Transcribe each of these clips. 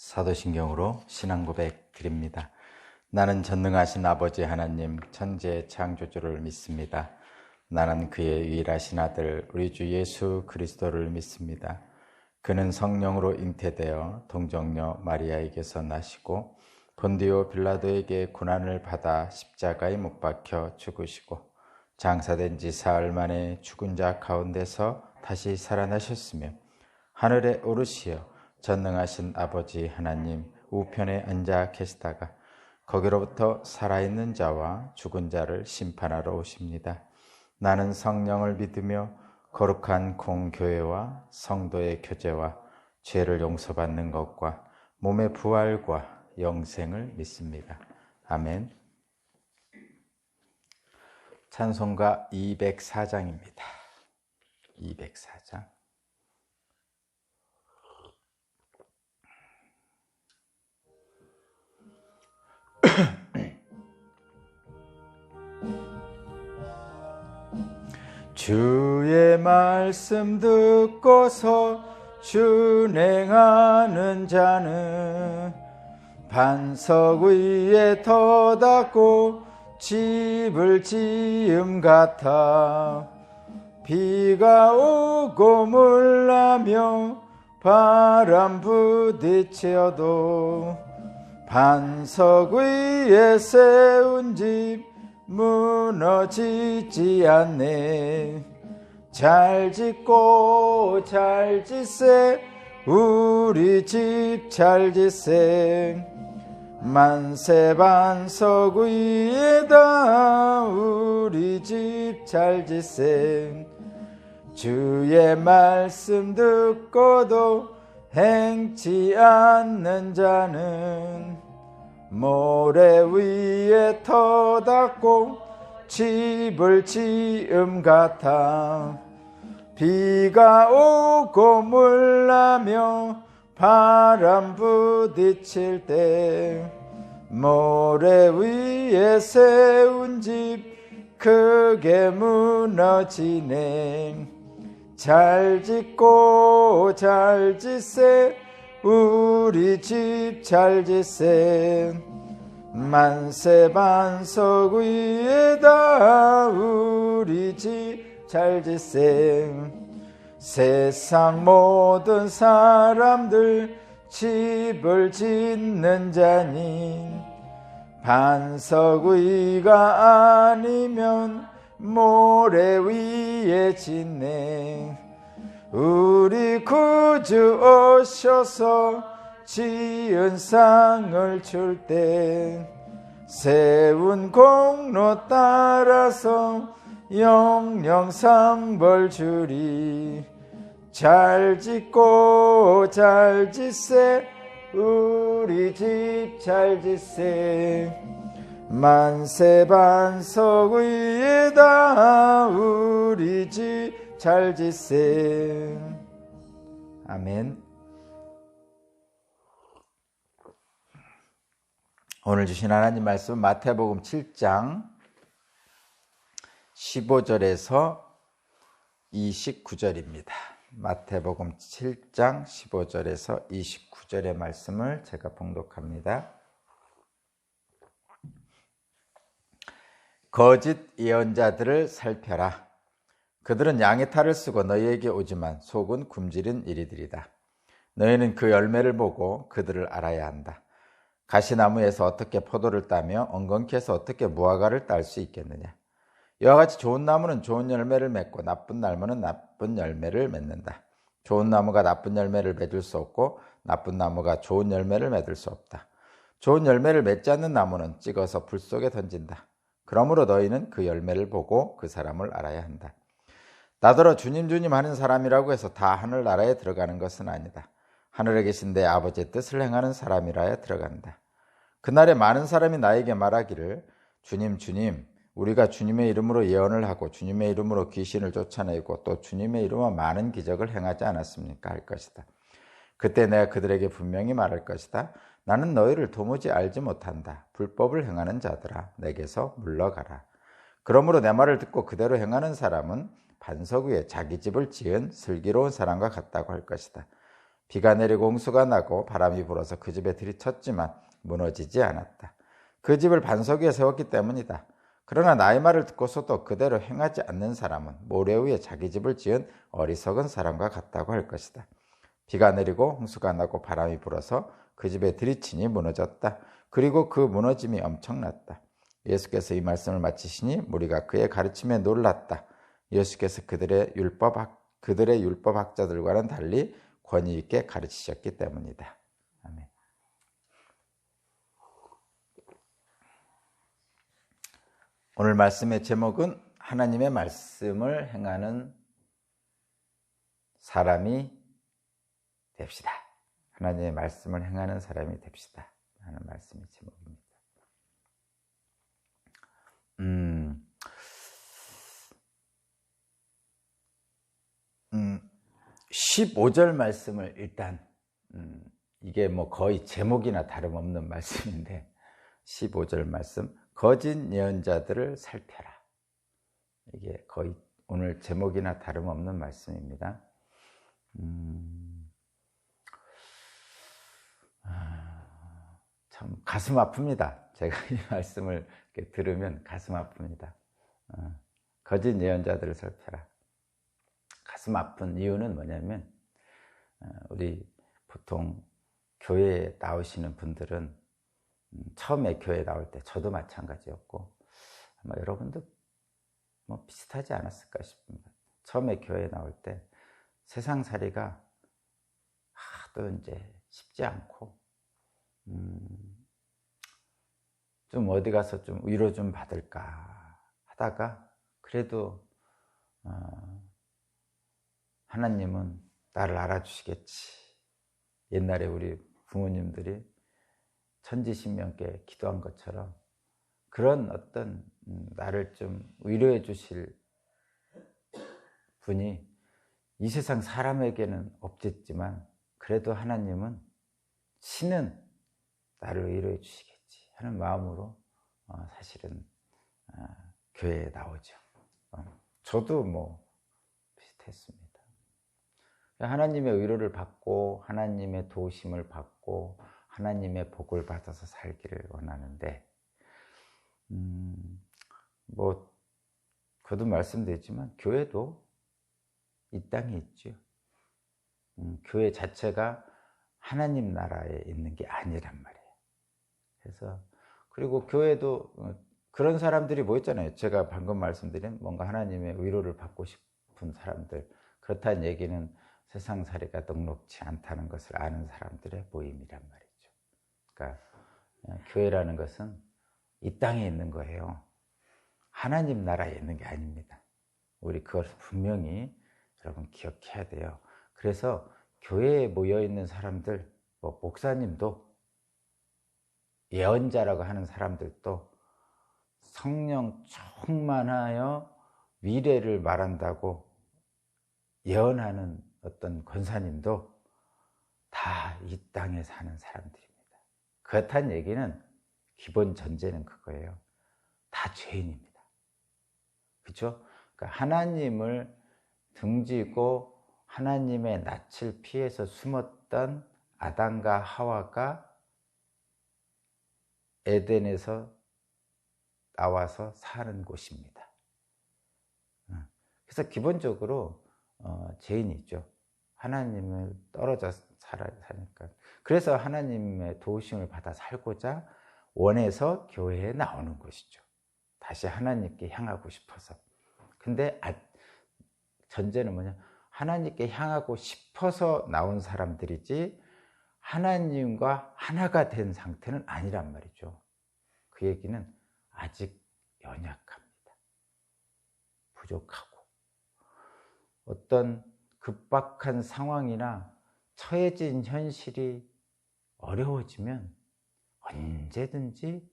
사도신경으로 신앙고백 드립니다. 나는 전능하신 아버지 하나님 천지의 창조주를 믿습니다. 나는 그의 유일하신 아들 우리 주 예수 그리스도를 믿습니다. 그는 성령으로 잉태되어 동정녀 마리아에게서 나시고 본디오 빌라도에게 고난을 받아 십자가에 못 박혀 죽으시고 장사된 지 사흘 만에 죽은 자 가운데서 다시 살아나셨으며 하늘에 오르시어 전능하신 아버지 하나님 우편에 앉아 계시다가 거기로부터 살아있는 자와 죽은 자를 심판하러 오십니다. 나는 성령을 믿으며 거룩한 공교회와 성도의 교제와 죄를 용서받는 것과 몸의 부활과 영생을 믿습니다. 아멘. 찬송가 204장입니다. 204장. 주의 말씀 듣고서 준행하는 자는 반석 위에 터닫고 집을 지음 같아 비가 오고 물나며 바람 부딪혀도 반석 위에 세운 집 무너지지 않네. 잘 짓고 잘 짓세 우리 집 잘 짓세 만세 반석 위에다 우리 집 잘 짓세 주의 말씀 듣고도 행치 않는 자는 모래 위에 터닫고 집을 지음 같아 비가 오고 물나며 바람 부딪힐 때 모래 위에 세운 집 크게 무너지네. 잘 짓고 잘 짓세 우리 집 잘 짓세 만세 반석 위에다 우리 집 잘 짓세 세상 모든 사람들 집을 짓는 자니 반석 위가 아니면 모래 위에 짓네. 우리 구주 오셔서 지은 상을 줄 때 세운 공로 따라서 영영 상벌 주리. 잘 짓고 잘 짓세 우리 집 잘 짓세 만세 반석 위에다 우리 집 잘 짓세. 아멘. 오늘 주신 하나님 말씀 마태복음 7장 15절에서 29절입니다. 마태복음 7장 15절에서 29절의 말씀을 제가 봉독합니다. 거짓 예언자들을 살펴라. 그들은 양의 탈을 쓰고 너희에게 오지만 속은 굶주린 이리들이다. 너희는 그 열매를 보고 그들을 알아야 한다. 가시나무에서 어떻게 포도를 따며 엉겅퀴에서 어떻게 무화과를 딸 수 있겠느냐. 이와 같이 좋은 나무는 좋은 열매를 맺고 나쁜 나무는 나쁜 열매를 맺는다. 좋은 나무가 나쁜 열매를 맺을 수 없고 나쁜 나무가 좋은 열매를 맺을 수 없다. 좋은 열매를 맺지 않는 나무는 찍어서 불 속에 던진다. 그러므로 너희는 그 열매를 보고 그 사람을 알아야 한다. 나더러 주님 주님 하는 사람이라고 해서 다 하늘나라에 들어가는 것은 아니다. 하늘에 계신 내 아버지의 뜻을 행하는 사람이라야 들어간다. 그날에 많은 사람이 나에게 말하기를 주님 주님 우리가 주님의 이름으로 예언을 하고 주님의 이름으로 귀신을 쫓아내고 또 주님의 이름으로 많은 기적을 행하지 않았습니까? 할 것이다. 그때 내가 그들에게 분명히 말할 것이다. 나는 너희를 도무지 알지 못한다. 불법을 행하는 자들아 내게서 물러가라. 그러므로 내 말을 듣고 그대로 행하는 사람은 반석 위에 자기 집을 지은 슬기로운 사람과 같다고 할 것이다. 비가 내리고 홍수가 나고 바람이 불어서 그 집에 들이쳤지만 무너지지 않았다. 그 집을 반석 위에 세웠기 때문이다. 그러나 나의 말을 듣고서도 그대로 행하지 않는 사람은 모래 위에 자기 집을 지은 어리석은 사람과 같다고 할 것이다. 비가 내리고 홍수가 나고 바람이 불어서 그 집에 들이치니 무너졌다. 그리고 그 무너짐이 엄청났다. 예수께서 이 말씀을 마치시니 무리가 그의 가르침에 놀랐다. 예수께서 그들의 율법학자들과는 달리 권위 있게 가르치셨기 때문이다. 아멘. 오늘 말씀의 제목은 하나님의 말씀을 행하는 사람이 됩시다. 하나님의 말씀을 행하는 사람이 됩시다. 하는 말씀의 제목입니다. 15절 말씀을 일단 이게 뭐 거의 제목이나 다름없는 말씀인데 15절 말씀 거짓 예언자들을 살펴라. 이게 거의 오늘 제목이나 다름없는 말씀입니다. 참 가슴 아픕니다. 제가 이 말씀을 이렇게 들으면 가슴 아픕니다. 거짓 예언자들을 살펴라. 가슴 아픈 이유는 뭐냐면 우리 보통 교회에 나오시는 분들은 처음에 교회에 나올 때 저도 마찬가지였고 아마 여러분도 뭐 비슷하지 않았을까 싶습니다. 처음에 교회에 나올 때 세상살이가 하도 이제 쉽지 않고 좀 어디 가서 좀 위로 좀 받을까 하다가 그래도 하나님은 나를 알아주시겠지. 옛날에 우리 부모님들이 천지신명께 기도한 것처럼 그런 어떤 나를 좀 위로해 주실 분이 이 세상 사람에게는 없겠지만 그래도 하나님은 신은 나를 위로해 주시겠지 하는 마음으로 사실은 교회에 나오죠. 저도 뭐 비슷했습니다. 하나님의 위로를 받고 하나님의 도우심을 받고 하나님의 복을 받아서 살기를 원하는데 뭐 거듭 말씀드렸지만 교회도 이 땅에 있죠. 교회 자체가 하나님 나라에 있는 게 아니란 말이에요. 그래서 그리고 교회도 그런 사람들이 뭐 있잖아요. 제가 방금 말씀드린 뭔가 하나님의 위로를 받고 싶은 사람들, 그렇다는 얘기는 세상살이가 넉넉지 않다는 것을 아는 사람들의 모임이란 말이죠. 그러니까 교회라는 것은 이 땅에 있는 거예요. 하나님 나라에 있는 게 아닙니다. 우리 그것을 분명히 여러분 기억해야 돼요. 그래서 교회에 모여있는 사람들, 뭐 목사님도 예언자라고 하는 사람들도 성령 충만하여 미래를 말한다고 예언하는 어떤 권사님도 다 이 땅에 사는 사람들입니다. 그렇다는 얘기는 기본 전제는 그거예요. 다 죄인입니다. 그렇죠? 그러니까 하나님을 등지고 하나님의 낯을 피해서 숨었던 아담과 하와가 에덴에서 나와서 사는 곳입니다. 그래서 기본적으로 죄인이죠. 하나님을 떨어져 사니까. 그래서 하나님의 도우심을 받아 살고자 원해서 교회에 나오는 것이죠. 다시 하나님께 향하고 싶어서. 근데 전제는 뭐냐? 하나님께 향하고 싶어서 나온 사람들이지 하나님과 하나가 된 상태는 아니란 말이죠. 그 얘기는 아직 연약합니다. 부족하고 어떤 급박한 상황이나 처해진 현실이 어려워지면 언제든지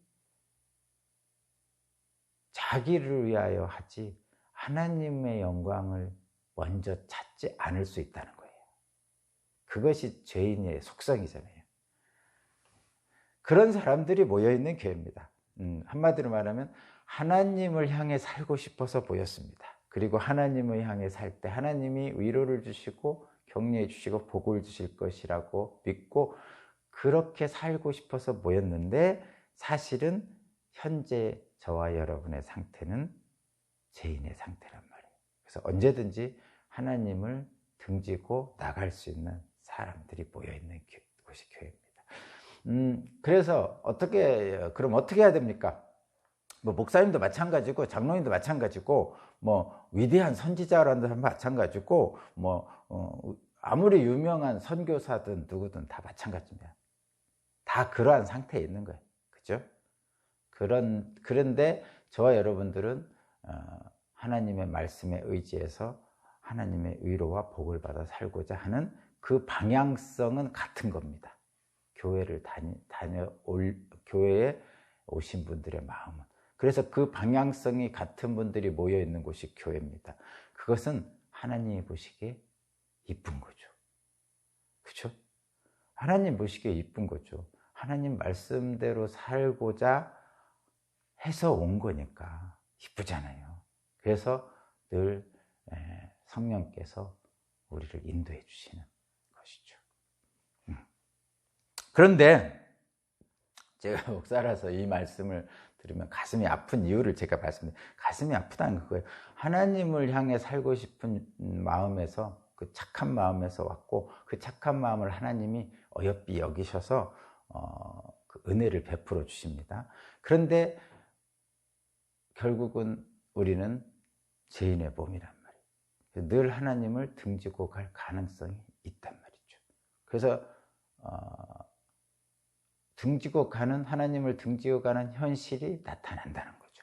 자기를 위하여 하지 하나님의 영광을 먼저 찾지 않을 수 있다는 거예요. 그것이 죄인의 속성이잖아요. 그런 사람들이 모여있는 교회입니다. 한마디로 말하면 하나님을 향해 살고 싶어서 모였습니다. 그리고 하나님을 향해 살 때 하나님이 위로를 주시고 격려해 주시고 복을 주실 것이라고 믿고 그렇게 살고 싶어서 모였는데, 사실은 현재 저와 여러분의 상태는 죄인의 상태란 말이에요. 그래서 언제든지 하나님을 등지고 나갈 수 있는 사람들이 모여있는 곳이 교회입니다. 그래서 그럼 어떻게 해야 됩니까? 뭐 목사님도 마찬가지고 장로님도 마찬가지고 뭐 위대한 선지자라는 사람 마찬가지고 아무리 유명한 선교사든 누구든 다 마찬가지입니다. 다 그러한 상태에 있는 거예요. 그죠? 그런데 저와 여러분들은 하나님의 말씀에 의지해서 하나님의 위로와 복을 받아 살고자 하는 그 방향성은 같은 겁니다. 교회에 오신 분들의 마음은. 그래서 그 방향성이 같은 분들이 모여 있는 곳이 교회입니다. 그것은 하나님이 보시기에 이쁜 거죠. 그렇죠? 하나님 보시기에 이쁜 거죠. 하나님 말씀대로 살고자 해서 온 거니까 이쁘잖아요. 그래서 늘 성령께서 우리를 인도해 주시는 것이죠. 그런데 제가 목사라서 이 말씀을 들으면 가슴이 아픈 이유를 제가 말씀드려요. 가슴이 아프다는 거예요. 하나님을 향해 살고 싶은 마음에서, 그 착한 마음에서 왔고, 그 착한 마음을 하나님이 어여삐 여기셔서 그 은혜를 베풀어 주십니다. 그런데 결국은 우리는 죄인의 몸이란 말이에요. 늘 하나님을 등지고 갈 가능성이 있단 말이죠. 그래서 하나님을 등지고 가는 현실이 나타난다는 거죠.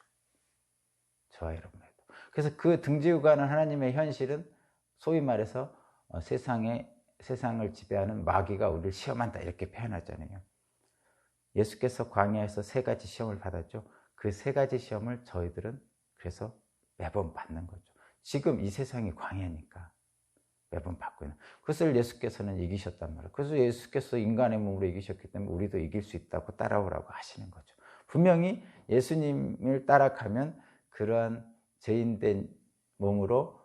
저와 여러분에도. 그래서 그 등지고 가는 하나님의 현실은 소위 말해서 세상을 지배하는 마귀가 우리를 시험한다 이렇게 표현하잖아요. 예수께서 광야에서 3가지 시험을 받았죠. 그 3가지 시험을 저희들은 그래서 매번 받는 거죠. 지금 이 세상이 광야니까 매번 받고 있는. 그것을 예수께서는 이기셨단 말이에요. 그래서 예수께서 인간의 몸으로 이기셨기 때문에 우리도 이길 수 있다고 따라오라고 하시는 거죠. 분명히 예수님을 따라가면 그러한 죄인된 몸으로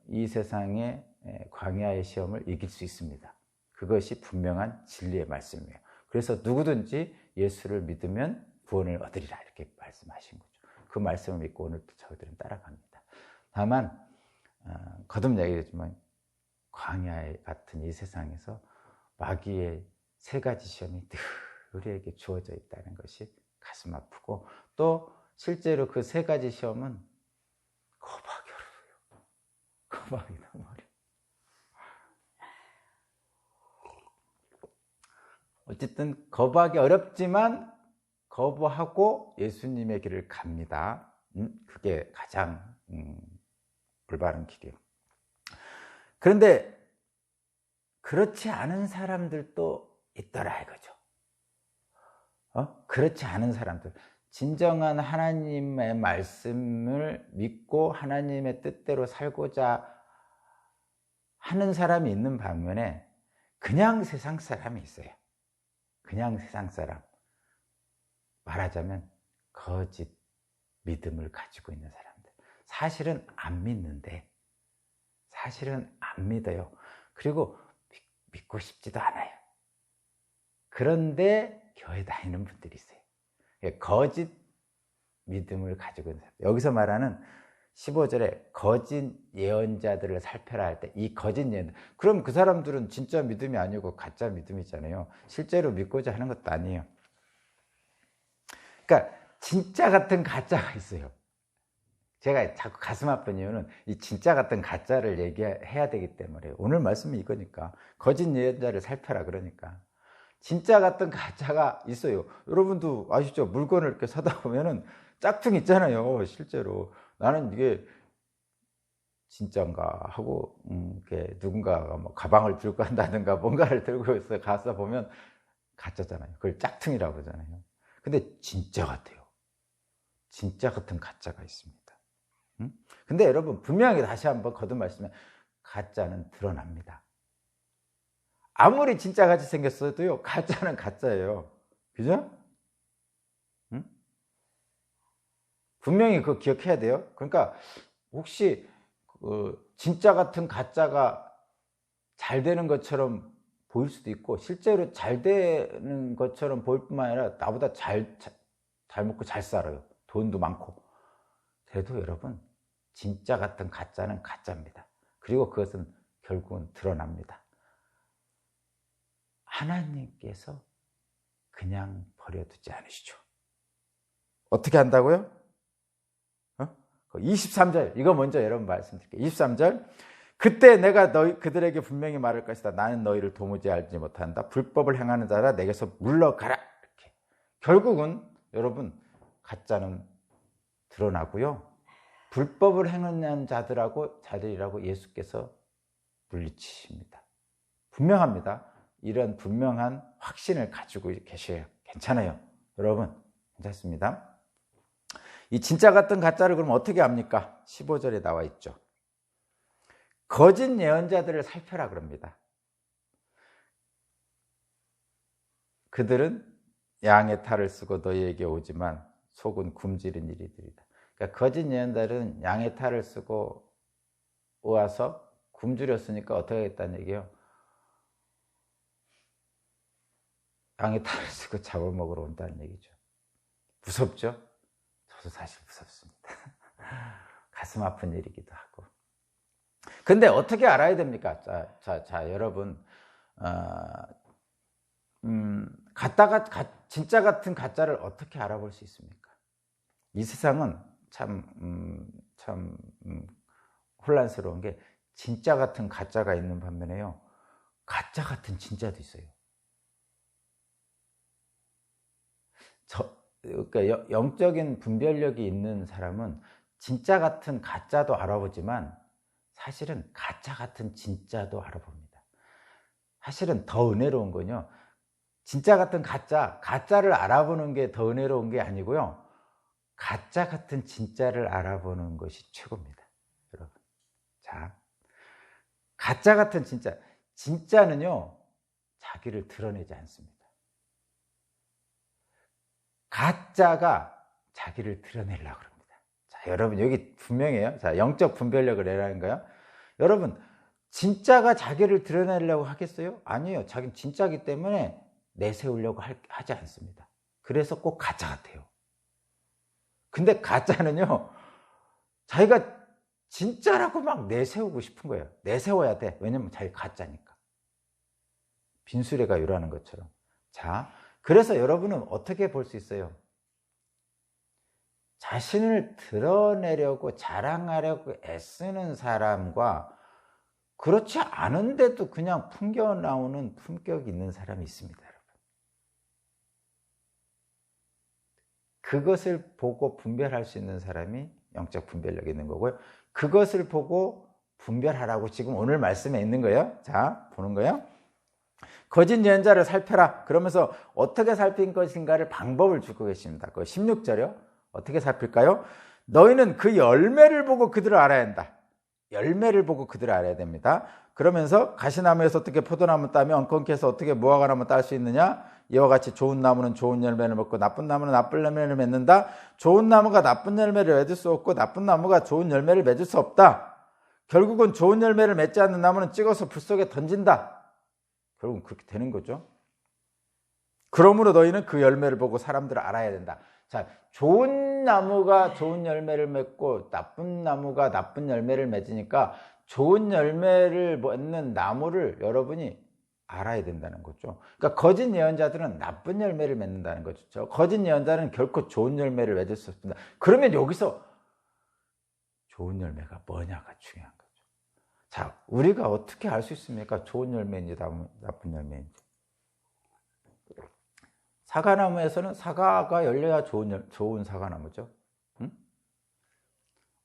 이 세상의 광야의 시험을 이길 수 있습니다. 그것이 분명한 진리의 말씀이에요. 그래서 누구든지 예수를 믿으면 구원을 얻으리라 이렇게 말씀하신 거죠. 그 말씀을 믿고 오늘도 저희들은 따라갑니다. 다만 거듭 얘기했지만 광야 같은 이 세상에서 마귀의 3가지 시험이 늘 우리에게 주어져 있다는 것이 가슴 아프고, 또 실제로 그 3가지 시험은 거박이 어려워요. 거박이 너무 어려워요. 어쨌든 거박이 어렵지만 거부하고 예수님의 길을 갑니다. 그게 가장 올바른 길이에요. 그런데 그렇지 않은 사람들도 있더라 이거죠. 그렇지 않은 사람들, 진정한 하나님의 말씀을 믿고 하나님의 뜻대로 살고자 하는 사람이 있는 반면에 그냥 세상 사람이 있어요. 그냥 세상 사람, 말하자면 거짓 믿음을 가지고 있는 사람들, 사실은 안 믿는데, 사실은 안 믿어요. 그리고 믿고 싶지도 않아요. 그런데 교회 다니는 분들이 있어요. 거짓 믿음을 가지고 있는 사람들. 여기서 말하는 15절에 거짓 예언자들을 살펴라 할 때, 이 거짓 예언, 그럼 그 사람들은 진짜 믿음이 아니고 가짜 믿음이잖아요. 실제로 믿고자 하는 것도 아니에요. 그러니까 진짜 같은 가짜가 있어요. 제가 자꾸 가슴 아픈 이유는 이 진짜 같은 가짜를 얘기해야 되기 때문에, 오늘 말씀이 이거니까. 거짓 예언자를 살펴라 그러니까. 진짜 같은 가짜가 있어요. 여러분도 아시죠? 물건을 이렇게 사다 보면은 짝퉁 있잖아요. 실제로 나는 이게 진짜인가 하고 이렇게 누군가가 뭐 가방을 들고 간다든가 뭔가를 들고 있어 가서 보면 가짜잖아요. 그걸 짝퉁이라고 그러잖아요. 근데 진짜 같아요. 진짜 같은 가짜가 있습니다. 근데 여러분, 분명히 다시 한번 거듭 말씀해, 가짜는 드러납니다. 아무리 진짜 같이 생겼어도요, 가짜는 가짜예요. 그죠? 분명히 그거 기억해야 돼요. 그러니까 혹시 진짜 같은 가짜가 잘 되는 것처럼 보일 수도 있고 실제로 잘 되는 것처럼 보일 뿐만 아니라 나보다 잘 먹고 잘 살아요. 돈도 많고. 그래도 여러분 진짜 같은 가짜는 가짜입니다. 그리고 그것은 결국은 드러납니다. 하나님께서 그냥 버려두지 않으시죠. 어떻게 한다고요? 23절 이거 먼저 여러분 말씀드릴게요. 23절 그때 내가 그들에게 분명히 말할 것이다. 나는 너희를 도무지 알지 못한다. 불법을 행하는 자라 내게서 물러가라. 이렇게. 결국은 여러분 가짜는 드러나고요. 불법을 행하는 자들이라고 예수께서 물리치십니다. 분명합니다. 이런 분명한 확신을 가지고 계셔요. 괜찮아요. 여러분 괜찮습니다. 이 진짜 같은 가짜를 그럼 어떻게 합니까? 15절에 나와 있죠. 거짓 예언자들을 살펴라 그럽니다. 그들은 양의 탈을 쓰고 너희에게 오지만 속은 굶주린 이리들이다. 그러니까 거짓 예언자들은 양의 탈을 쓰고 와서 굶주렸으니까 어떻게 하겠다는 얘기예요? 양의 탈을 쓰고 잡아먹으러 온다는 얘기죠. 무섭죠? 저도 사실 무섭습니다. 가슴 아픈 일이기도 하고. 근데 어떻게 알아야 됩니까? 자, 여러분, 진짜 같은 가짜를 어떻게 알아볼 수 있습니까? 이 세상은 참 혼란스러운 게 진짜 같은 가짜가 있는 반면에요, 가짜 같은 진짜도 있어요. 그러니까 영적인 분별력이 있는 사람은 진짜 같은 가짜도 알아보지만 사실은 가짜 같은 진짜도 알아봅니다. 사실은 더 은혜로운 건요, 진짜 같은 가짜를 알아보는 게 더 은혜로운 게 아니고요, 가짜 같은 진짜를 알아보는 것이 최고입니다. 여러분, 자, 가짜 같은 진짜는요 자기를 드러내지 않습니다. 가짜가 자기를 드러내려고 합니다. 자, 여러분 여기 분명해요. 자, 영적 분별력을 내라는 거예요. 여러분, 진짜가 자기를 드러내려고 하겠어요? 아니에요. 자기는 진짜이기 때문에 내세우려고 하지 않습니다. 그래서 꼭 가짜 같아요. 근데 가짜는요, 자기가 진짜라고 막 내세우고 싶은 거예요. 내세워야 돼. 왜냐면 자기 가짜니까. 빈수레가 요라는 것처럼. 자, 그래서 여러분은 어떻게 볼 수 있어요? 자신을 드러내려고 자랑하려고 애쓰는 사람과 그렇지 않은데도 그냥 풍겨나오는 품격이 있는 사람이 있습니다, 여러분. 그것을 보고 분별할 수 있는 사람이 영적 분별력이 있는 거고요. 그것을 보고 분별하라고 지금 오늘 말씀에 있는 거예요. 자, 보는 거예요. 거짓 예언자를 살펴라. 그러면서 어떻게 살필 것인가를 방법을 주고 계십니다. 그 16절이요. 어떻게 살필까요? 너희는 그 열매를 보고 그들을 알아야 한다. 열매를 보고 그들을 알아야 됩니다. 그러면서 가시나무에서 어떻게 포도나무 따며 엉겅퀴 에서 어떻게 무화과나무 딸 수 있느냐? 이와 같이 좋은 나무는 좋은 열매를 먹고 나쁜 나무는 나쁜 열매를 맺는다. 좋은 나무가 나쁜 열매를 맺을 수 없고 나쁜 나무가 좋은 열매를 맺을 수 없다. 결국은 좋은 열매를 맺지 않는 나무는 찍어서 불 속에 던진다. 결국은 그렇게 되는 거죠. 그러므로 너희는 그 열매를 보고 사람들을 알아야 된다. 자, 좋은 나무가 좋은 열매를 맺고 나쁜 나무가 나쁜 열매를 맺으니까 좋은 열매를 맺는 나무를 여러분이 알아야 된다는 거죠. 그러니까 거짓 예언자들은 나쁜 열매를 맺는다는 거죠. 거짓 예언자는 결코 좋은 열매를 맺을 수 없습니다. 그러면 여기서 좋은 열매가 뭐냐가 중요한 거죠. 자, 우리가 어떻게 알 수 있습니까? 좋은 열매인지 나쁜 열매인지. 사과나무에서는 사과가 열려야 좋은 사과나무죠. 응?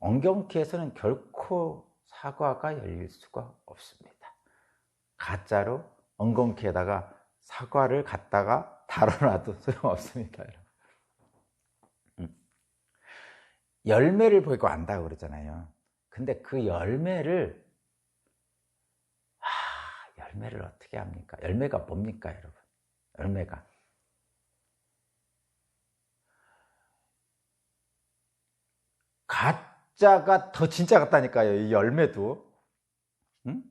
엉겅퀴에서는 결코 사과가 열릴 수가 없습니다. 가짜로 엉겅퀴에다가 사과를 갖다가 달아놔도 소용없습니다. 열매를 보고 안다고 그러잖아요. 근데 그 열매를 어떻게 합니까? 열매가 뭡니까, 여러분? 열매가 가짜가 더 진짜 같다니까요. 이 열매도. 응?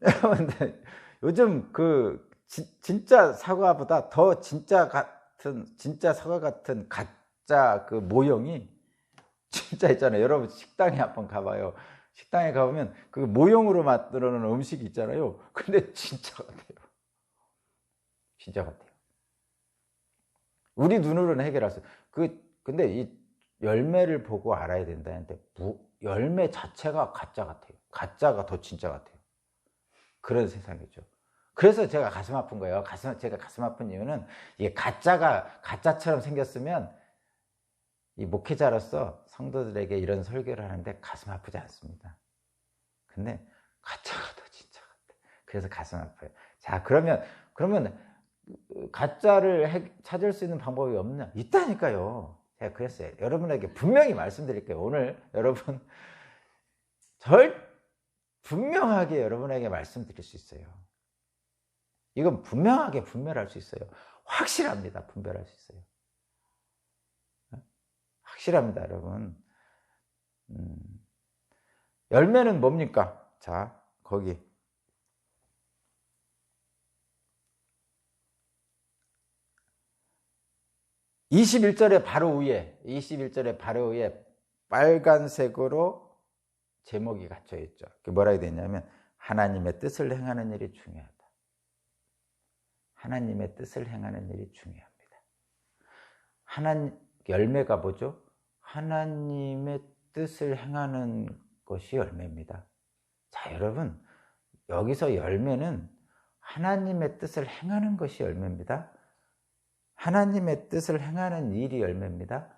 근데 요즘 진짜 사과보다 더 진짜 사과 같은 가짜 그 모형이 진짜 있잖아요. 여러분 식당에 한번 가봐요. 식당에 가보면 그 모형으로 만들어 놓은 음식이 있잖아요. 근데 진짜 같아요. 진짜 같아요. 우리 눈으로는 해결할 수. 근데 이 열매를 보고 알아야 된다는데 열매 자체가 가짜 같아요. 가짜가 더 진짜 같아요. 그런 세상이죠. 그래서 제가 가슴 아픈 거예요. 제가 가슴 아픈 이유는 이게 가짜가 가짜처럼 생겼으면 이 목회자로서 성도들에게 이런 설교를 하는데 가슴 아프지 않습니다. 근데 가짜가 더 진짜 같아. 그래서 가슴 아파요. 자, 그러면 가짜를 찾을 수 있는 방법이 없나? 있다니까요. 제가 그랬어요. 여러분에게 분명히 말씀드릴게요. 오늘 여러분 분명하게 여러분에게 말씀드릴 수 있어요. 이건 분명하게 분별할 수 있어요. 확실합니다. 분별할 수 있어요. 확실합니다, 여러분. 열매는 뭡니까? 자, 거기 21절의 바로 위에 빨간색으로 제목이 갇혀 있죠. 그게 뭐라 해야 되냐면 하나님의 뜻을 행하는 일이 중요하다. 하나님의 뜻을 행하는 일이 중요합니다. 열매가 뭐죠? 하나님의 뜻을 행하는 것이 열매입니다. 자, 여러분, 여기서 열매는 하나님의 뜻을 행하는 것이 열매입니다. 하나님의 뜻을 행하는 일이 열매입니다.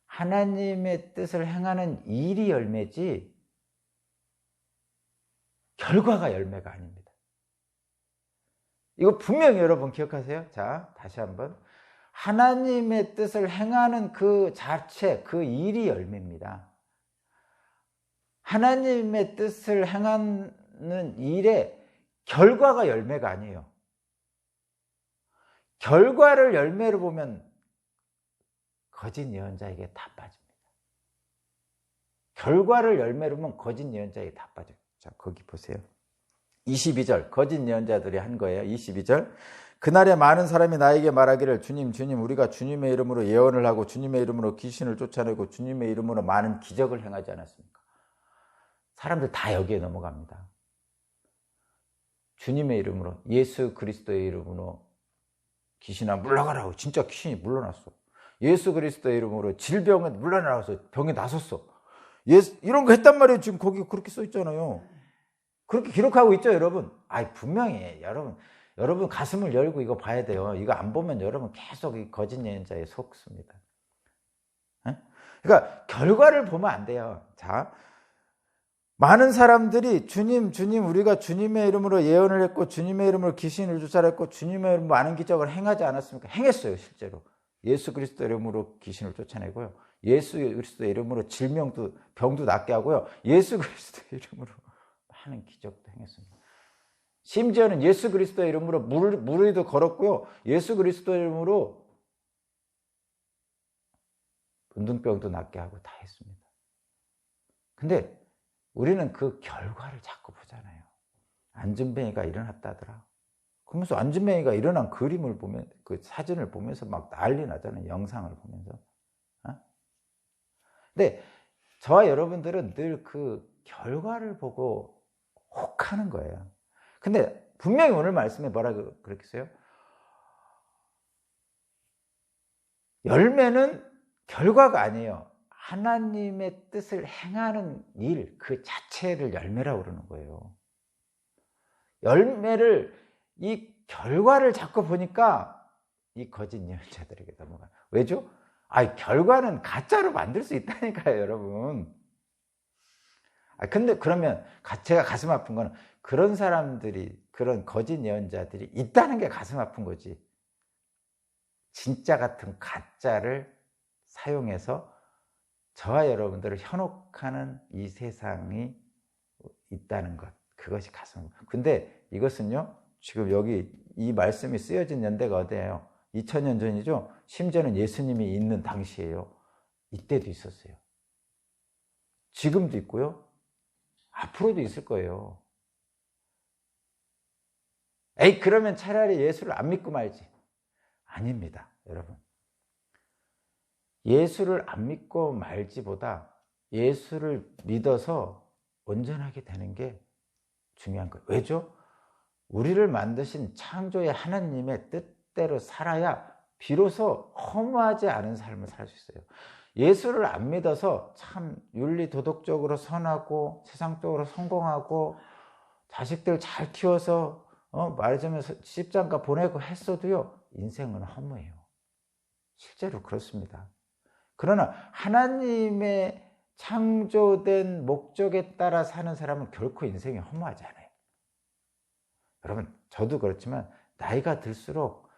하나님의 뜻을 행하는 일이 열매지 결과가 열매가 아닙니다. 이거 분명히 여러분 기억하세요. 자, 다시 한번. 하나님의 뜻을 행하는 그 자체, 그 일이 열매입니다. 하나님의 뜻을 행하는 일의 결과가 열매가 아니에요. 결과를 열매로 보면 거짓 예언자에게 다 빠집니다. 결과를 열매로 보면 거짓 예언자에게 다 빠져요. 자, 거기 보세요. 22절, 거짓 예언자들이 한 거예요. 22절. 그날에 많은 사람이 나에게 말하기를 주님, 주님, 우리가 주님의 이름으로 예언을 하고 주님의 이름으로 귀신을 쫓아내고 주님의 이름으로 많은 기적을 행하지 않았습니까? 사람들 다 여기에 넘어갑니다. 주님의 이름으로, 예수 그리스도의 이름으로 귀신아 물러가라고. 진짜 귀신이 물러났어. 예수 그리스도의 이름으로 질병은 물러나서 병이 나섰어. 이런 거 했단 말이에요. 지금 거기 그렇게 써 있잖아요. 그렇게 기록하고 있죠, 여러분. 분명히 여러분 가슴을 열고 이거 봐야 돼요. 이거 안 보면 여러분 계속 이 거짓 예언자에 속습니다. 그러니까 결과를 보면 안 돼요. 자, 많은 사람들이 주님, 주님, 우리가 주님의 이름으로 예언을 했고 주님의 이름으로 귀신을 쫓아냈고 주님의 이름으로 많은 기적을 행하지 않았습니까? 행했어요, 실제로. 예수 그리스도 이름으로 귀신을 쫓아내고요. 예수 그리스도의 이름으로 병도 낫게 하고요. 예수 그리스도의 이름으로 많은 기적도 행했습니다. 심지어는 예수 그리스도의 이름으로 물 위도 걸었고요. 예수 그리스도의 이름으로 문둥병도 낫게 하고 다 했습니다. 근데 우리는 그 결과를 자꾸 보잖아요. 안진뱅이가 일어났다더라. 그러면서 안진뱅이가 일어난 그림을 보면, 그 사진을 보면서 막 난리 나잖아요. 영상을 보면서. 근데 저와 여러분들은 늘 그 결과를 보고 혹하는 거예요. 근데 분명히 오늘 말씀에 뭐라고 그렇게 써요? 열매는 결과가 아니에요. 하나님의 뜻을 행하는 일, 그 자체를 열매라고 그러는 거예요. 이 결과를 자꾸 보니까 이 거짓 예언자들에게 넘어가요. 왜죠? 결과는 가짜로 만들 수 있다니까요, 여러분. 근데 그러면 제가 가슴 아픈 거는 그런 사람들이, 그런 거짓 예언자들이 있다는 게 가슴 아픈 거지. 진짜 같은 가짜를 사용해서 저와 여러분들을 현혹하는 이 세상이 있다는 것, 그것이 가슴. 근데 이것은요, 지금 여기 이 말씀이 쓰여진 연대가 어디예요? 2000년 전이죠. 심지어는 예수님이 있는 당시예요. 이때도 있었어요. 지금도 있고요. 앞으로도 있을 거예요. 에이, 그러면 차라리 예수를 안 믿고 말지. 아닙니다, 여러분. 예수를 안 믿고 말지보다 예수를 믿어서 온전하게 되는 게 중요한 거예요. 왜죠? 우리를 만드신 창조의 하나님의 뜻대로 살아야 비로소 허무하지 않은 삶을 살 수 있어요. 예수를 안 믿어서 참 윤리 도덕적으로 선하고 세상적으로 성공하고 자식들 잘 키워서 말하자면 시집장가 보내고 했어도요, 인생은 허무해요. 실제로 그렇습니다. 그러나 하나님의 창조된 목적에 따라 사는 사람은 결코 인생이 허무하지 않아요. 여러분, 저도 그렇지만 나이가 들수록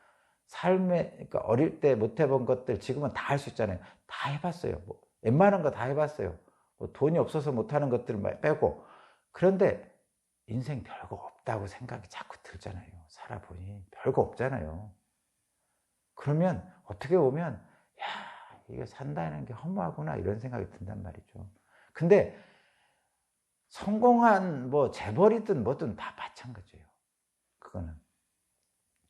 삶에, 그러니까 어릴 때 못 해본 것들 지금은 다 할 수 있잖아요. 다 해봤어요. 뭐 웬만한 거 다 해봤어요. 뭐 돈이 없어서 못하는 것들을 빼고. 그런데 인생 별거 없다고 생각이 자꾸 들잖아요. 살아보니 별거 없잖아요. 그러면 어떻게 보면 야, 이거 산다는 게 허무하구나 이런 생각이 든단 말이죠. 근데 성공한 뭐 재벌이든 뭐든 다 마찬가지예요. 그거는.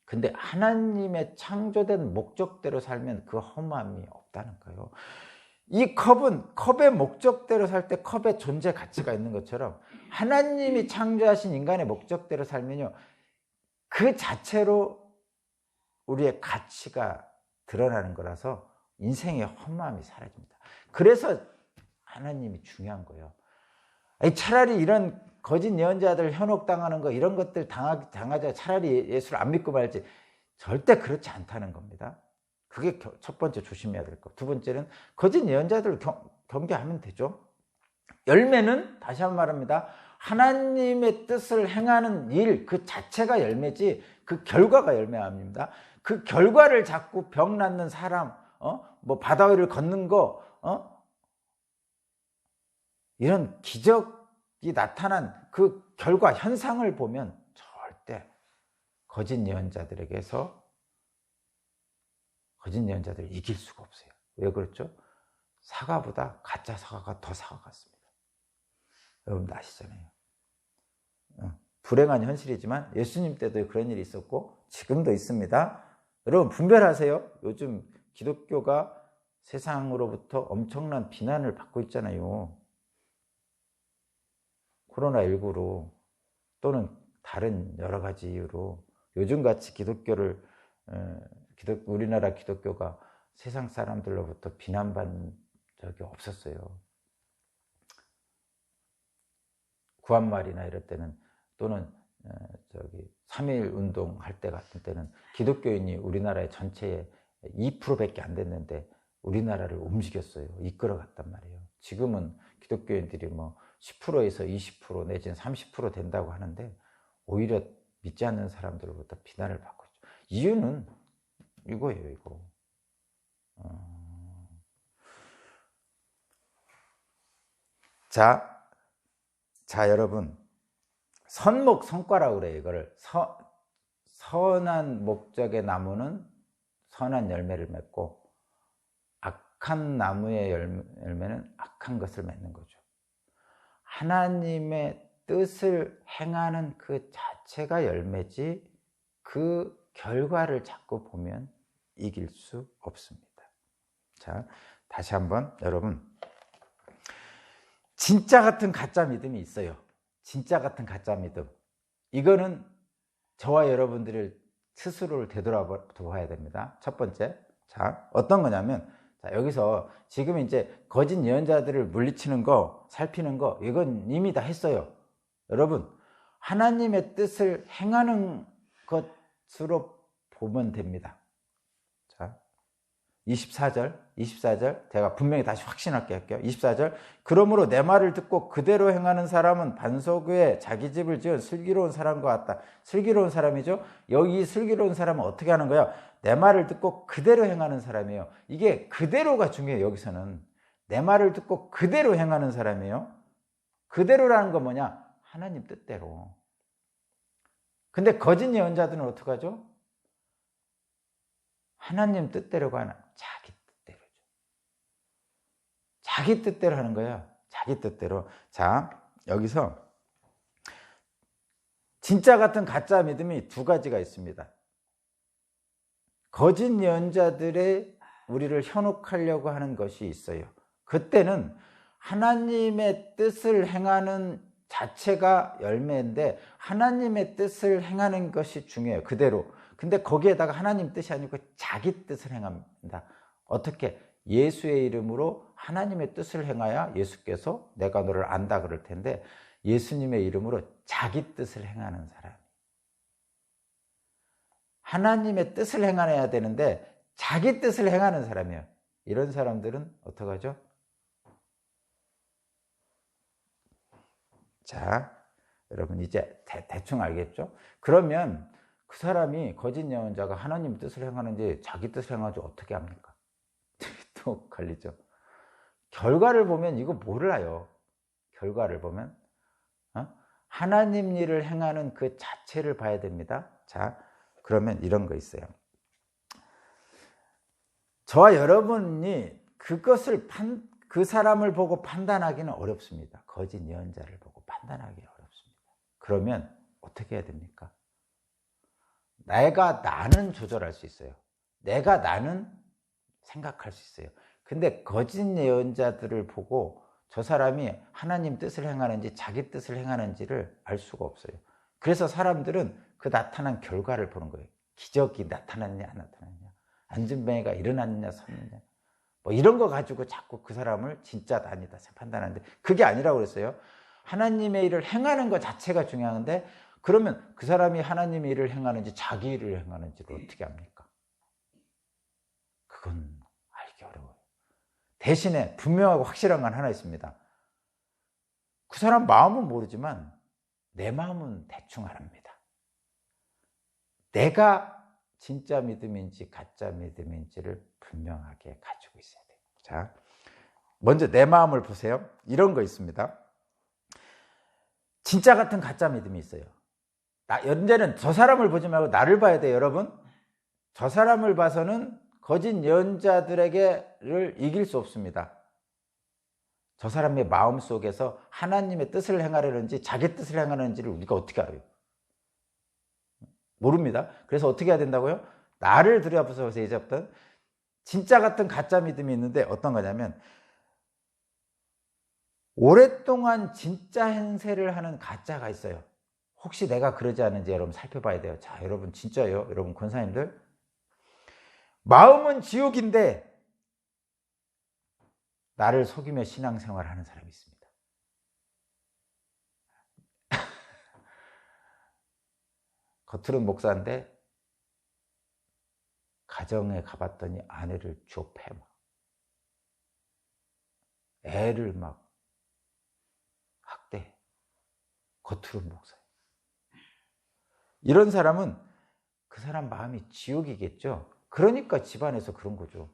근데 하나님의 창조된 목적대로 살면 그 허무함이 없다는 거예요. 이 컵은 컵의 목적대로 살 때 컵의 존재 가치가 있는 것처럼 하나님이 창조하신 인간의 목적대로 살면요, 그 자체로 우리의 가치가 드러나는 거라서 인생의 허무함이 사라집니다. 그래서 하나님이 중요한 거예요. 아니, 차라리 이런 거짓 예언자들 현혹당하는 거 이런 것들 당하자 차라리 예수를 안 믿고 말지. 절대 그렇지 않다는 겁니다. 그게 첫 번째 조심해야 될 거. 두 번째는 거짓 예언자들을 경계하면 되죠. 열매는 다시 한번 말합니다. 하나님의 뜻을 행하는 일 그 자체가 열매지 그 결과가 열매가 아닙니다. 그 결과를 자꾸 병 낫는 사람, 뭐 바다 위를 걷는 거, 이런 기적이 나타난 그 결과 현상을 보면 절대 거짓 예언자들에게서 거짓 예언자들을 이길 수가 없어요. 왜 그렇죠? 사과보다 가짜 사과가 더 사과 같습니다. 여러분도 아시잖아요. 불행한 현실이지만 예수님 때도 그런 일이 있었고 지금도 있습니다. 여러분 분별하세요. 요즘 기독교가 세상으로부터 엄청난 비난을 받고 있잖아요. 코로나19로 또는 다른 여러 가지 이유로 요즘같이 우리나라 기독교가 세상 사람들로부터 비난받는 적이 없었어요. 구한말이나 이럴 때는 또는 3.1 운동 할 때 같은 때는 기독교인이 우리나라의 전체의 2%밖에 안 됐는데 우리나라를 움직였어요. 이끌어갔단 말이에요. 지금은 기독교인들이 뭐 10%에서 20% 내지는 30% 된다고 하는데 오히려 믿지 않는 사람들로부터 비난을 받고 있죠. 이유는 이거예요, 이거. 자, 여러분. 선목성과라고 그래요, 이거를. 선한 목적의 나무는 선한 열매를 맺고, 악한 나무의 열매는 악한 것을 맺는 거죠. 하나님의 뜻을 행하는 그 자체가 열매지, 그 결과를 자꾸 보면 이길 수 없습니다. 자, 다시 한번 여러분, 진짜 같은 가짜 믿음이 있어요. 진짜 같은 가짜 믿음. 이거는 저와 여러분들을 스스로를 되돌아봐야 됩니다. 첫 번째, 자, 어떤 거냐면, 자, 여기서 지금 이제 거짓 예언자들을 물리치는 거, 살피는 거, 이건 이미 다 했어요. 여러분, 하나님의 뜻을 행하는 것으로 보면 됩니다. 자, 24절 제가 분명히 다시 확신하게 할게요. 24절, 그러므로 내 말을 듣고 그대로 행하는 사람은 반석 위에 자기 집을 지은 슬기로운 사람과 같다. 슬기로운 사람이죠. 여기 슬기로운 사람은 어떻게 하는 거야? 내 말을 듣고 그대로 행하는 사람이에요. 이게 그대로가 중요해요. 여기서는 내 말을 듣고 그대로 행하는 사람이에요. 그대로라는 건 뭐냐? 하나님 뜻대로. 근데 거짓 예언자들은 어떻게 하죠? 하나님 뜻대로가 아니라 자기 뜻대로죠. 자기 뜻대로 하는 거예요. 자기 뜻대로. 자, 여기서 진짜 같은 가짜 믿음이 두 가지가 있습니다. 거짓 예언자들의 우리를 현혹하려고 하는 것이 있어요. 그때는 하나님의 뜻을 행하는 자체가 열매인데 하나님의 뜻을 행하는 것이 중요해요. 그대로. 근데 거기에다가 하나님 뜻이 아니고 자기 뜻을 행합니다. 어떻게? 예수의 이름으로 하나님의 뜻을 행하여 예수께서 내가 너를 안다 그럴 텐데 예수님의 이름으로 자기 뜻을 행하는 사람. 하나님의 뜻을 행해야 되는데 자기 뜻을 행하는 사람이에요. 이런 사람들은 어떡하죠? 자, 여러분 이제 대충 알겠죠? 그러면 그 사람이 거짓 예언자가 하나님 뜻을 행하는지 자기 뜻을 행하는지 어떻게 합니까? 또 걸리죠. 결과를 보면 이거 몰라요. 결과를 보면 하나님 일을 행하는 그 자체를 봐야 됩니다. 자, 그러면 이런 거 있어요. 저와 여러분이 그것을 그 사람을 보고 판단하기는 어렵습니다. 거짓 예언자를 보고 판단하기 어렵습니다. 그러면 어떻게 해야 됩니까? 나는 조절할 수 있어요. 나는 생각할 수 있어요. 근데 거짓 예언자들을 보고 저 사람이 하나님 뜻을 행하는지 자기 뜻을 행하는지를 알 수가 없어요. 그래서 사람들은 그 나타난 결과를 보는 거예요. 기적이 나타났냐 안 나타났냐, 안진뱅이가 일어났느냐 섰느냐, 뭐 이런 거 가지고 자꾸 그 사람을 진짜다 아니다 판단하는데 그게 아니라고 그랬어요. 하나님의 일을 행하는 것 자체가 중요한데 그러면 그 사람이 하나님의 일을 행하는지 자기 일을 행하는지를 어떻게 합니까? 그건 알기 어려워요. 대신에 분명하고 확실한 건 하나 있습니다. 그 사람 마음은 모르지만 내 마음은 대충 압니다. 내가 진짜 믿음인지 가짜 믿음인지를 분명하게 가지고 있어야 돼요. 자, 먼저 내 마음을 보세요. 이런 거 있습니다. 진짜 같은 가짜 믿음이 있어요. 현재는 저 사람을 보지 말고 나를 봐야 돼요, 여러분. 저 사람을 봐서는 거짓 예언자들에게를 이길 수 없습니다. 저 사람의 마음 속에서 하나님의 뜻을 행하려는지 자기 뜻을 행하는지를 우리가 어떻게 알아요? 모릅니다. 그래서 어떻게 해야 된다고요? 나를 들여다보면서 이제부터 진짜 같은 가짜 믿음이 있는데 어떤 거냐면 오랫동안 진짜 행세를 하는 가짜가 있어요. 혹시 내가 그러지 않은지 여러분 살펴봐야 돼요. 자, 여러분 진짜예요. 여러분 권사님들. 마음은 지옥인데 나를 속이며 신앙생활을 하는 사람이 있습니다. 겉으로는 목사인데 가정에 가봤더니 아내를 좁혀 막 애를 막 학대해. 겉으로는 목사예요. 이런 사람은 그 사람 마음이 지옥이겠죠. 그러니까 집안에서 그런 거죠.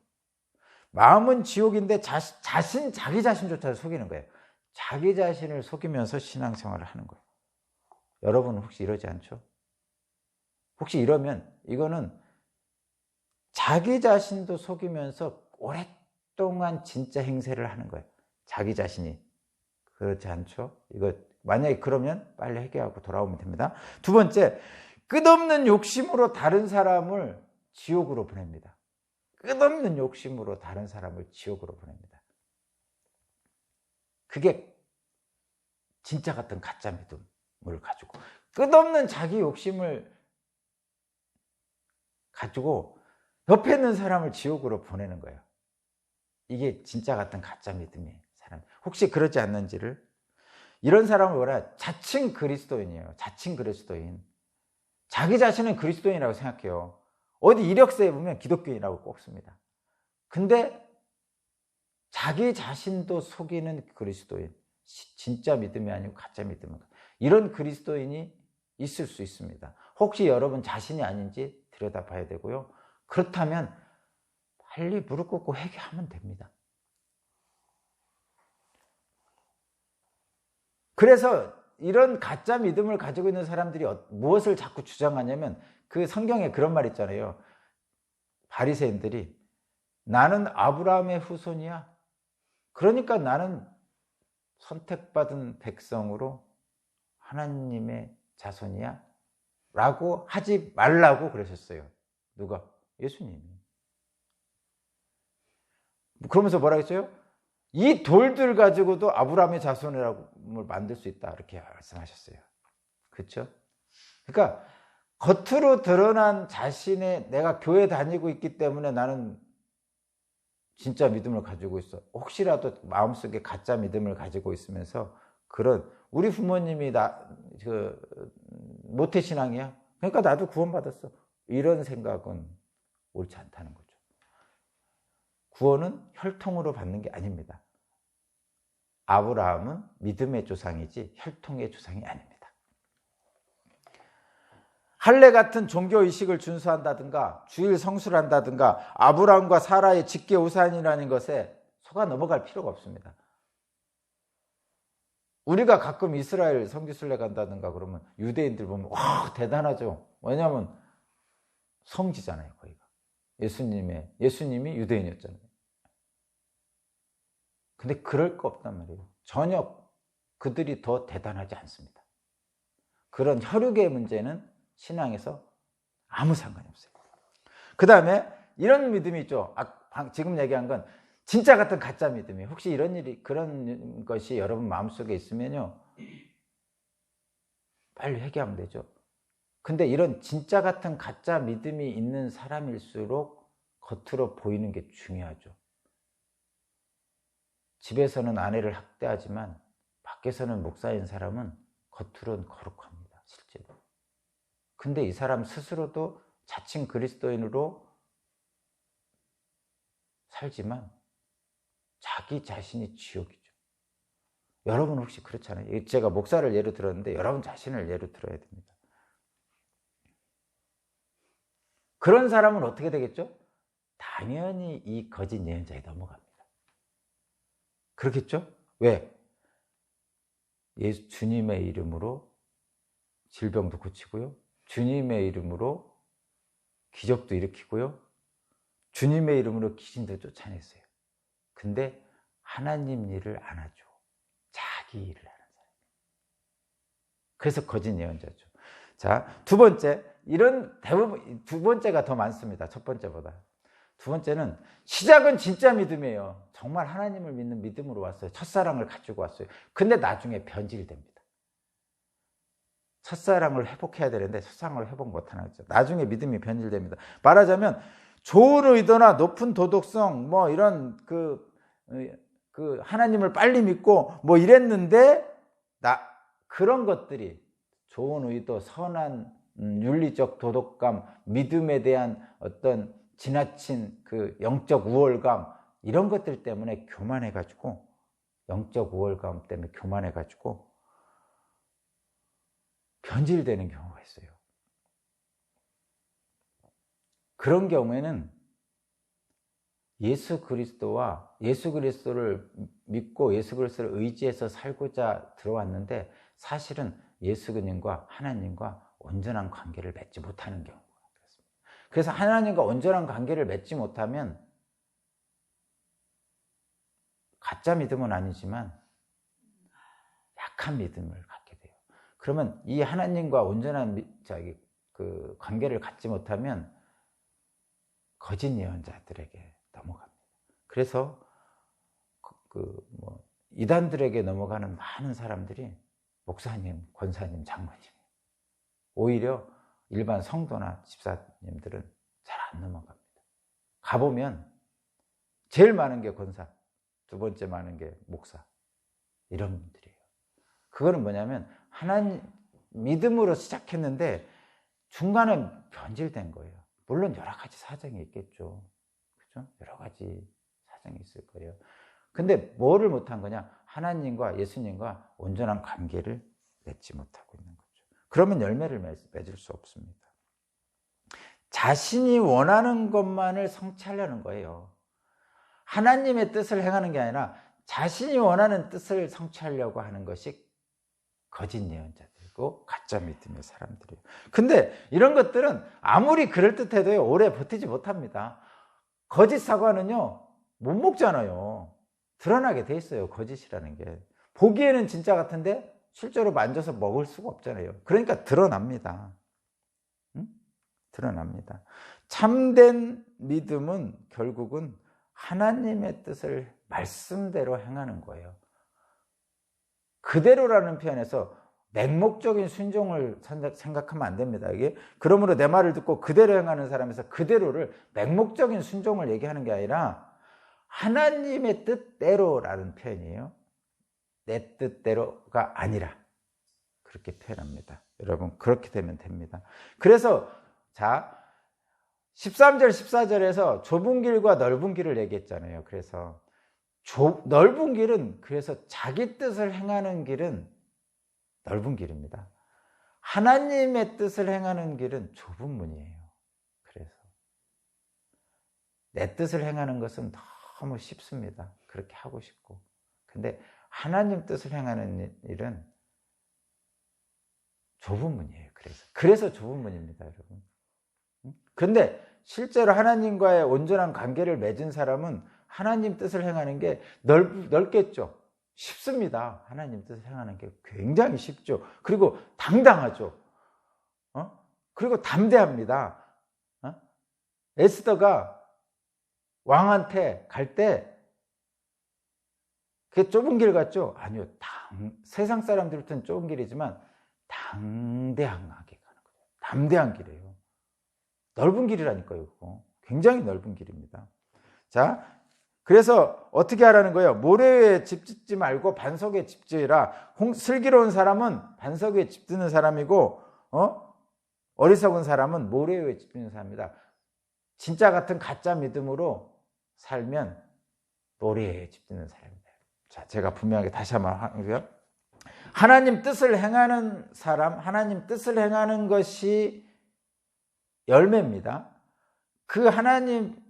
마음은 지옥인데 자기 자신조차 속이는 거예요. 자기 자신을 속이면서 신앙생활을 하는 거예요. 여러분은 혹시 이러지 않죠? 혹시 이러면 이거는 자기 자신도 속이면서 오랫동안 진짜 행세를 하는 거예요. 자기 자신이. 그렇지 않죠? 이거 만약에 그러면 빨리 해결하고 돌아오면 됩니다. 두 번째, 끝없는 욕심으로 다른 사람을 지옥으로 보냅니다. 끝없는 욕심으로 다른 사람을 지옥으로 보냅니다. 그게 진짜 같은 가짜 믿음을 가지고 끝없는 자기 욕심을 가지고 옆에 있는 사람을 지옥으로 보내는 거예요. 이게 진짜 같은 가짜 믿음의 사람. 혹시 그렇지 않는지를. 이런 사람을 뭐라? 자칭 그리스도인이에요. 자칭 그리스도인. 자기 자신은 그리스도인이라고 생각해요. 어디 이력서에 보면 기독교인이라고 꼭 씁니다. 근데 자기 자신도 속이는 그리스도인. 진짜 믿음이 아니고 가짜 믿음인 거. 이런 그리스도인이 있을 수 있습니다. 혹시 여러분 자신이 아닌지 들여다봐야 되고요. 그렇다면 빨리 무릎 꿇고 회개하면 됩니다. 그래서 이런 가짜 믿음을 가지고 있는 사람들이 무엇을 자꾸 주장하냐면 그 성경에 그런 말 있잖아요. 바리새인들이 나는 아브라함의 후손이야. 그러니까 나는 선택받은 백성으로 하나님의 자손이야. 라고 하지 말라고 그러셨어요. 누가? 예수님이. 그러면서 뭐라 했어요? 이 돌들 가지고도 아브라함의 자손을 만들 수 있다. 이렇게 말씀하셨어요. 그렇죠? 그러니까 겉으로 드러난 자신의 내가 교회 다니고 있기 때문에 나는 진짜 믿음을 가지고 있어. 혹시라도 마음속에 가짜 믿음을 가지고 있으면서 그런 우리 부모님이 모태신앙이야. 그러니까 나도 구원받았어. 이런 생각은 옳지 않다는 거죠. 구원은 혈통으로 받는 게 아닙니다. 아브라함은 믿음의 조상이지 혈통의 조상이 아닙니다. 할례 같은 종교의식을 준수한다든가 주일 성수를 한다든가 아브라함과 사라의 직계 우산이라는 것에 속아 넘어갈 필요가 없습니다. 우리가 가끔 이스라엘 성지순례 간다든가 그러면 유대인들 보면 와 대단하죠. 왜냐하면 성지잖아요. 거기가. 예수님이 유대인이었잖아요. 근데 그럴 거 없단 말이에요. 전혀 그들이 더 대단하지 않습니다. 그런 혈육의 문제는 신앙에서 아무 상관이 없어요. 그 다음에 이런 믿음이 있죠. 지금 얘기한 건 진짜 같은 가짜 믿음이. 혹시 그런 것이 여러분 마음속에 있으면요, 빨리 회개하면 되죠. 근데 이런 진짜 같은 가짜 믿음이 있는 사람일수록 겉으로 보이는 게 중요하죠. 집에서는 아내를 학대하지만 밖에서는 목사인 사람은 겉으로는 거룩합니다. 실제로. 근데 이 사람 스스로도 자칭 그리스도인으로 살지만 자기 자신이 지옥이죠. 여러분 혹시 그렇잖아요. 제가 목사를 예로 들었는데 여러분 자신을 예로 들어야 됩니다. 그런 사람은 어떻게 되겠죠? 당연히 이 거짓 예언자에 넘어갑니다. 그렇겠죠? 왜? 주님의 이름으로 질병도 고치고요. 주님의 이름으로 기적도 일으키고요. 주님의 이름으로 귀신도 쫓아냈어요. 근데 하나님 일을 안 하죠. 자기 일을 하는 사람이에요. 그래서 거짓 예언자죠. 자, 두 번째. 두 번째가 더 많습니다. 첫 번째보다. 두 번째는 시작은 진짜 믿음이에요. 정말 하나님을 믿는 믿음으로 왔어요. 첫사랑을 가지고 왔어요. 근데 나중에 변질됩니다. 첫사랑을 회복해야 되는데 첫사랑을 회복 못하는 거죠. 나중에 믿음이 변질됩니다. 말하자면 좋은 의도나 높은 도덕성 이런 하나님을 빨리 믿고 이랬는데 그런 것들이 좋은 의도, 선한 윤리적 도덕감, 믿음에 대한 어떤 지나친 그 영적 우월감 이런 것들 때문에 교만해가지고 영적 우월감 때문에 교만해가지고 변질되는 경우가 있어요. 그런 경우에는 예수 그리스도를 믿고 예수 그리스도를 의지해서 살고자 들어왔는데 사실은 예수님과 하나님과 온전한 관계를 맺지 못하는 경우가 있습니다. 그래서 하나님과 온전한 관계를 맺지 못하면 가짜 믿음은 아니지만 약한 믿음을 갖게 돼요. 그러면 이 하나님과 온전한 관계를 갖지 못하면 거짓 예언자들에게 넘어갑니다. 그래서 이단들에게 넘어가는 많은 사람들이 목사님, 권사님, 장로님, 오히려 일반 성도나 집사님들은 잘 안 넘어갑니다. 가보면 제일 많은 게 권사, 두 번째 많은 게 목사, 이런 분들이에요. 그거는 뭐냐면 하나님 믿음으로 시작했는데 중간에 변질된 거예요. 물론 여러 가지 사정이 있겠죠. 그죠? 여러 가지 사정이 있을 거예요. 근데 뭐를 못한 거냐? 하나님과 예수님과 온전한 관계를 맺지 못하고 있는 거죠. 그러면 열매를 맺을 수 없습니다. 자신이 원하는 것만을 성취하려는 거예요. 하나님의 뜻을 행하는 게 아니라 자신이 원하는 뜻을 성취하려고 하는 것이 거짓 예언자들이고 가짜 믿음의 사람들이에요. 근데 이런 것들은 아무리 그럴듯해도 오래 버티지 못합니다. 거짓 사과는요, 못 먹잖아요. 드러나게 돼 있어요. 거짓이라는 게. 보기에는 진짜 같은데 실제로 만져서 먹을 수가 없잖아요. 그러니까 드러납니다. 드러납니다. 참된 믿음은 결국은 하나님의 뜻을 말씀대로 행하는 거예요. 그대로라는 표현에서 맹목적인 순종을 생각하면 안 됩니다. 이게 그러므로 내 말을 듣고 그대로 행하는 사람에서 그대로를 맹목적인 순종을 얘기하는 게 아니라 하나님의 뜻대로라는 표현이에요. 내 뜻대로가 아니라 그렇게 표현합니다. 여러분 그렇게 되면 됩니다. 그래서 자 13절 14절에서 좁은 길과 넓은 길을 얘기했잖아요. 그래서 넓은 길은 그래서 자기 뜻을 행하는 길은 넓은 길입니다. 하나님의 뜻을 행하는 길은 좁은 문이에요. 그래서 내 뜻을 행하는 것은 너무 쉽습니다. 그렇게 하고 싶고. 근데 하나님 뜻을 행하는 일은 좁은 문이에요. 그래서 좁은 문입니다, 여러분. 근데 실제로 하나님과의 온전한 관계를 맺은 사람은 하나님 뜻을 행하는 게 넓겠죠. 쉽습니다. 하나님 뜻을 행하는 게 굉장히 쉽죠. 그리고 당당하죠. 그리고 담대합니다. 에스더가 왕한테 갈 때 그게 좁은 길 같죠? 아니요. 세상 사람들한테는 좁은 길이지만 당대하게 가는 거예요. 담대한 길이에요. 넓은 길이라니까요. 그거. 굉장히 넓은 길입니다. 자, 그래서 어떻게 하라는 거예요? 모래 위에 집 짓지 말고 반석 위에 집 지으라. 슬기로운 사람은 반석 위에 집 짓는 사람이고 어리석은 사람은 모래 위에 집 짓는 사람이다. 진짜 같은 가짜 믿음으로 살면 모래 위에 집 짓는 사람이다. 자, 제가 분명하게 다시 한번 하고요. 하나님 뜻을 행하는 사람, 하나님 뜻을 행하는 것이 열매입니다. 그 하나님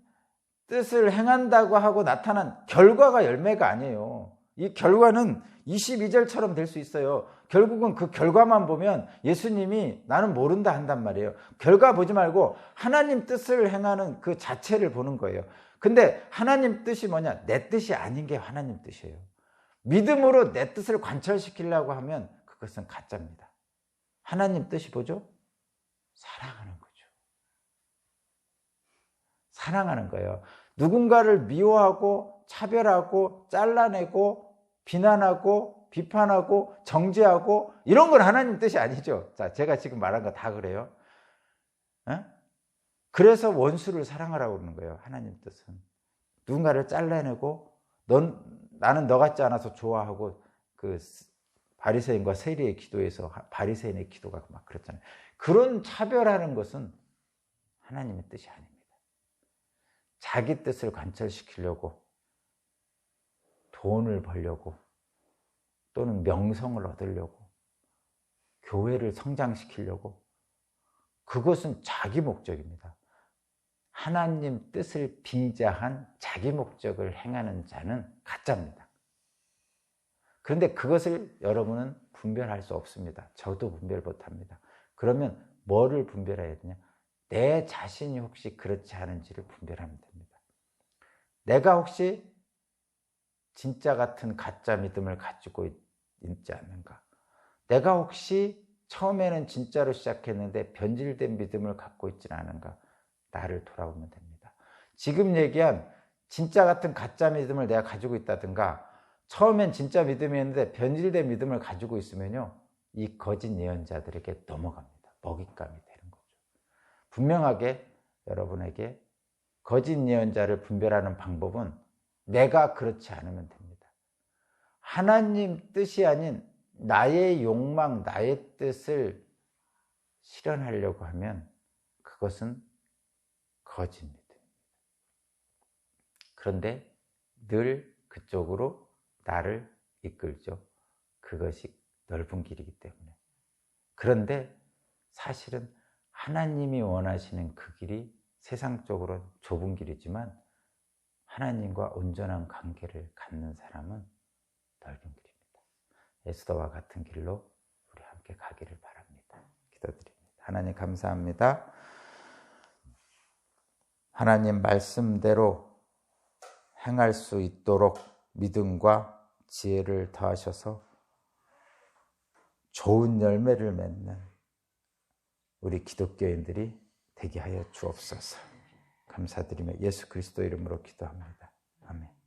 뜻을 행한다고 하고 나타난 결과가 열매가 아니에요. 이 결과는 22절처럼 될 수 있어요. 결국은 그 결과만 보면 예수님이 나는 모른다 한단 말이에요. 결과 보지 말고 하나님 뜻을 행하는 그 자체를 보는 거예요. 근데 하나님 뜻이 뭐냐? 내 뜻이 아닌 게 하나님 뜻이에요. 믿음으로 내 뜻을 관철시키려고 하면 그것은 가짜입니다. 하나님 뜻이 뭐죠? 사랑하는 거죠. 사랑하는 거예요. 누군가를 미워하고 차별하고 잘라내고 비난하고 비판하고 정죄하고 이런 건 하나님 뜻이 아니죠. 자, 제가 지금 말한 거 다 그래요. 그래서 원수를 사랑하라고 그러는 거예요. 하나님 뜻은. 누군가를 잘라내고 나는 너 같지 않아서 좋아하고 그 바리새인과 세리의 기도에서 바리새인의 기도가 막 그랬잖아요. 그런 차별하는 것은 하나님의 뜻이 아닙니다. 자기 뜻을 관철시키려고 돈을 벌려고 또는 명성을 얻으려고 교회를 성장시키려고 그것은 자기 목적입니다. 하나님 뜻을 빙자한 자기 목적을 행하는 자는 가짜입니다. 그런데 그것을 여러분은 분별할 수 없습니다. 저도 분별 못합니다. 그러면 뭐를 분별해야 되냐? 내 자신이 혹시 그렇지 않은지를 분별하면 됩니다. 내가 혹시 진짜 같은 가짜 믿음을 가지고 있지 않는가? 내가 혹시 처음에는 진짜로 시작했는데 변질된 믿음을 갖고 있지는 않은가? 나를 돌아보면 됩니다. 지금 얘기한 진짜 같은 가짜 믿음을 내가 가지고 있다든가 처음엔 진짜 믿음이었는데 변질된 믿음을 가지고 있으면요, 이 거짓 예언자들에게 넘어갑니다. 먹잇감이 되는 거죠. 분명하게 여러분에게 거짓 예언자를 분별하는 방법은 내가 그렇지 않으면 됩니다. 하나님 뜻이 아닌 나의 욕망, 나의 뜻을 실현하려고 하면 그것은 거짓 믿음입니다. 그런데 늘 그쪽으로 나를 이끌죠. 그것이 넓은 길이기 때문에. 그런데 사실은 하나님이 원하시는 그 길이 세상적으로 좁은 길이지만 하나님과 온전한 관계를 갖는 사람은 넓은 길입니다. 에스더와 같은 길로 우리 함께 가기를 바랍니다. 기도드립니다. 하나님 감사합니다. 하나님 말씀대로 행할 수 있도록 믿음과 지혜를 더하셔서 좋은 열매를 맺는 우리 기독교인들이 되게 하여 주옵소서. 감사드리며 예수 그리스도 이름으로 기도합니다. 아멘.